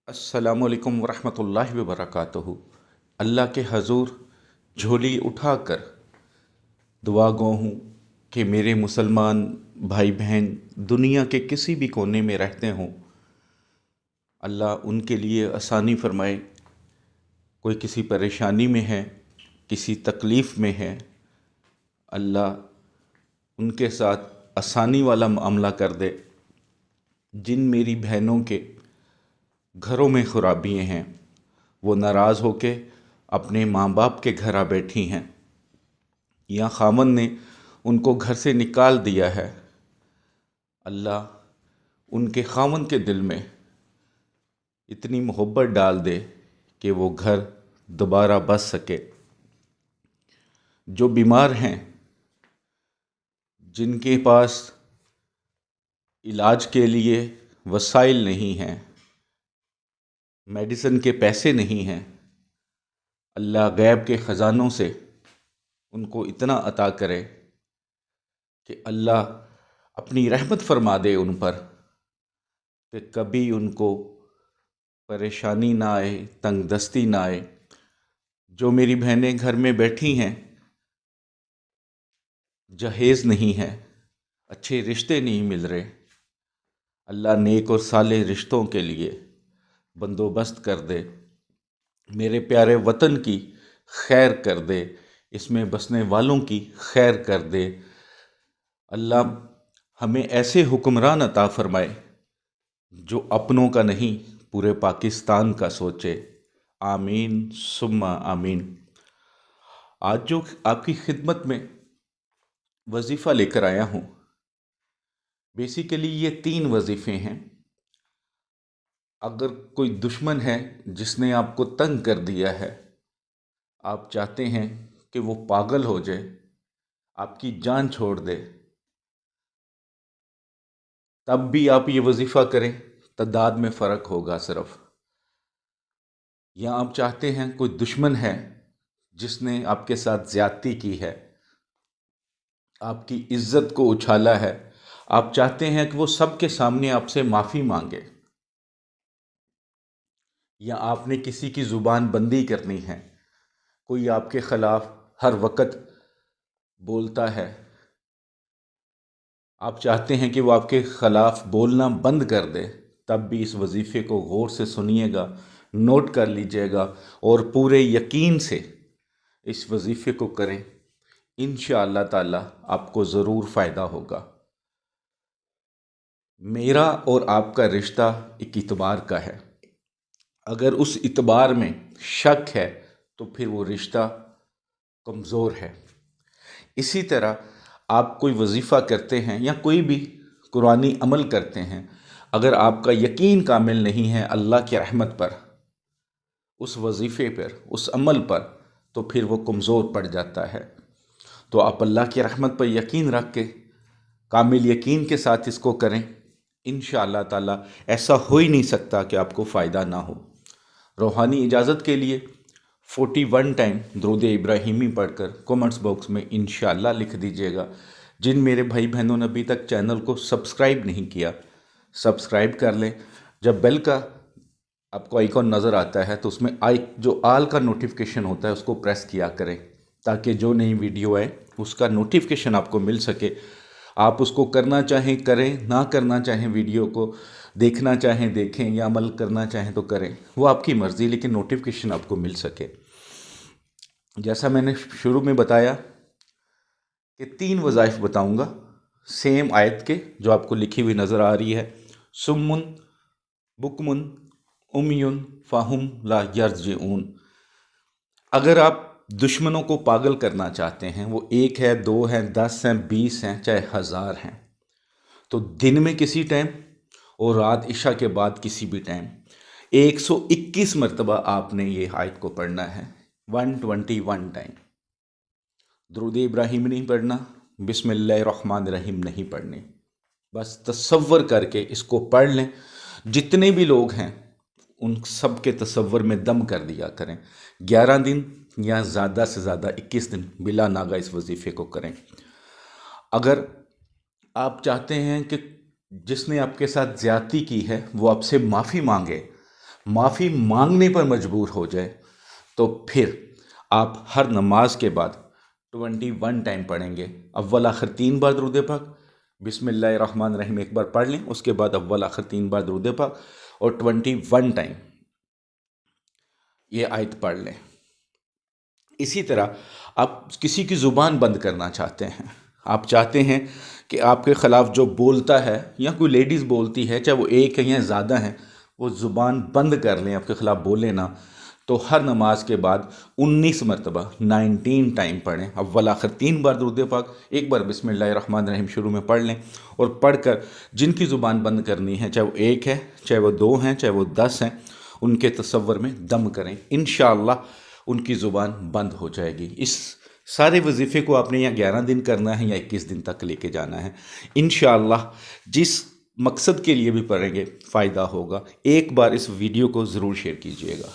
अस्सलामु अलैकुम वरहमतुल्लाहि वबरकातुहू। अल्लाह के हजूर झोली उठाकर दुआ गो हूँ कि मेरे मुसलमान भाई बहन दुनिया के किसी भी कोने में रहते हों, अल्लाह उनके लिए आसानी फरमाए। कोई किसी परेशानी में है, किसी तकलीफ़ में है, अल्लाह उनके साथ आसानी वाला मामला कर दे। जिन मेरी बहनों के घरों में खराबियाँ हैं, वो नाराज़ होके अपने माँ बाप के घर आ बैठी हैं, या खामन ने उनको घर से निकाल दिया है। अल्लाह उनके खामन के दिल में इतनी मोहब्बत डाल दे कि वो घर दोबारा बस सके। जो बीमार हैं, जिनके पास इलाज के लिए वसाइल नहीं हैं, मेडिसिन के पैसे नहीं हैं, अल्लाह गैब के ख़जानों से उनको इतना अता करे कि अल्लाह अपनी रहमत फरमा दे उन पर कि कभी उनको परेशानी ना आए, तंगदस्ती ना आए। जो मेरी बहनें घर में बैठी हैं, जहेज़ नहीं है, अच्छे रिश्ते नहीं मिल रहे, अल्लाह नेक और साले रिश्तों के लिए बंदोबस्त कर दे। मेरे प्यारे वतन की खैर कर दे, इसमें बसने वालों की खैर कर दे। अल्लाह हमें ऐसे हुक्मरान अता फरमाए जो अपनों का नहीं, पूरे पाकिस्तान का सोचे। आमीन सुम्मा आमीन। आज जो आपकी खिदमत में वजीफ़ा लेकर आया हूँ, बेसिकली ये 3 वजीफ़े हैं। अगर कोई दुश्मन है जिसने आपको तंग कर दिया है, आप चाहते हैं कि वो पागल हो जाए, आपकी जान छोड़ दे, तब भी आप ये वजीफ़ा करें, तादाद में फ़र्क होगा सिर्फ। या आप चाहते हैं कोई दुश्मन है जिसने आपके साथ ज़्यादती की है, आपकी इज्जत को उछाला है, आप चाहते हैं कि वो सबके सामने आपसे माफ़ी मांगे, या आपने किसी की ज़ुबान बंदी करनी है, कोई आपके ख़िलाफ़ हर वक्त बोलता है, आप चाहते हैं कि वो आपके ख़िलाफ़ बोलना बंद कर दे, तब भी इस वजीफ़े को गौर से सुनिएगा, नोट कर लीजिएगा और पूरे यकीन से इस वजीफ़े को करें। इंशाअल्लाह ताला आपको ज़रूर फ़ायदा होगा। मेरा और आपका रिश्ता एक इतबार का है। अगर उस इतबार में शक है तो फिर वो रिश्ता कमज़ोर है। इसी तरह आप कोई वजीफ़ा करते हैं या कोई भी कुरानी अमल करते हैं, अगर आपका यकीन कामिल नहीं है अल्लाह की रहमत पर, उस वजीफ़े पर, उस अमल पर, तो फिर वो कमज़ोर पड़ जाता है। तो आप अल्लाह की रहमत पर यकीन रख के कामिल यकीन के साथ इसको करें। इंशाअल्लाह ताला ऐसा हो ही नहीं सकता कि आपको फ़ायदा ना हो। रूहानी इजाज़त के लिए 41 टाइम दुरूद इब्राहिमी पढ़कर कमेंट्स बॉक्स में इंशाअल्लाह लिख दीजिएगा। जिन मेरे भाई बहनों ने अभी तक चैनल को सब्सक्राइब नहीं किया, सब्सक्राइब कर लें। जब बेल का आपको आइकॉन नज़र आता है तो उसमें जो आल का नोटिफिकेशन होता है उसको प्रेस किया करें, ताकि जो नई वीडियो आए उसका नोटिफिकेशन आपको मिल सके। आप उसको करना चाहें करें, ना करना चाहें वीडियो को देखना चाहें देखें, या अमल करना चाहें तो करें, वो आपकी मर्ज़ी, लेकिन नोटिफिकेशन आपको मिल सके। जैसा मैंने शुरू में बताया कि 3 वज़ाइफ बताऊंगा सेम आयत के, जो आपको लिखी हुई नज़र आ रही है। सुम्मुन बुकमुन उमियुन फ़ाहुम ला यर्जिऊन। अगर आप दुश्मनों को पागल करना चाहते हैं, वो 1 है, 2 हैं, 10 हैं, 20 हैं, चाहे 1000 हैं, तो दिन में किसी टाइम और रात इशा के बाद किसी भी टाइम 121 मरतबा आपने ये आयत को पढ़ना है, 121 टाइम। दुरूद इब्राहिम नहीं पढ़ना, बिस्मिल्लाहिर्रहमानिर्रहीम नहीं पढ़नी। बस तसव्वुर करके इसको पढ़ लें। जितने भी लोग हैं उन सब के तसव्वुर में दम कर दिया करें। 11 दिन या ज़्यादा से ज़्यादा 21 दिन बिला नागा इस वजीफ़े को करें। अगर आप चाहते हैं कि जिसने आपके साथ ज़्यादती की है वो आपसे माफ़ी मांगे, معافی مانگنے پر مجبور ہو جائے تو پھر آپ ہر نماز کے بعد 21 ٹائم پڑھیں گے. اول آخر 3 بار درود پاک، بسم اللہ الرحمن الرحیم ایک بار پڑھ لیں، اس کے بعد اول آخر 3 بار درود پاک، اور 21 ٹائم یہ آیت پڑھ لیں. اسی طرح آپ کسی کی زبان بند کرنا چاہتے ہیں، آپ چاہتے ہیں کہ آپ کے خلاف جو بولتا ہے یا کوئی لیڈیز بولتی ہے، چاہے وہ ایک ہے یا زیادہ ہیں، وہ زبان بند کر لیں، آپ کے خلاف بولیں نہ. تو ہر نماز کے بعد 19 مرتبہ 19 ٹائم پڑھیں. اول آخر 3 بار درود پاک، ایک بار بسم اللہ الرحمن الرحیم شروع میں پڑھ لیں، اور پڑھ کر جن کی زبان بند کرنی ہے، چاہے وہ ایک ہے، چاہے وہ 2 ہیں، چاہے وہ 10 ہیں، ان کے تصور میں دم کریں. انشاءاللہ ان کی زبان بند ہو جائے گی. اس سارے وظیفے کو آپ نے یا 11 دن کرنا ہے یا 21 دن تک لے کے جانا ہے. انشاءاللہ جس مقصد کے لیے بھی پڑھیں گے فائدہ ہوگا. ایک بار اس ویڈیو کو ضرور شیئر کیجیے گا.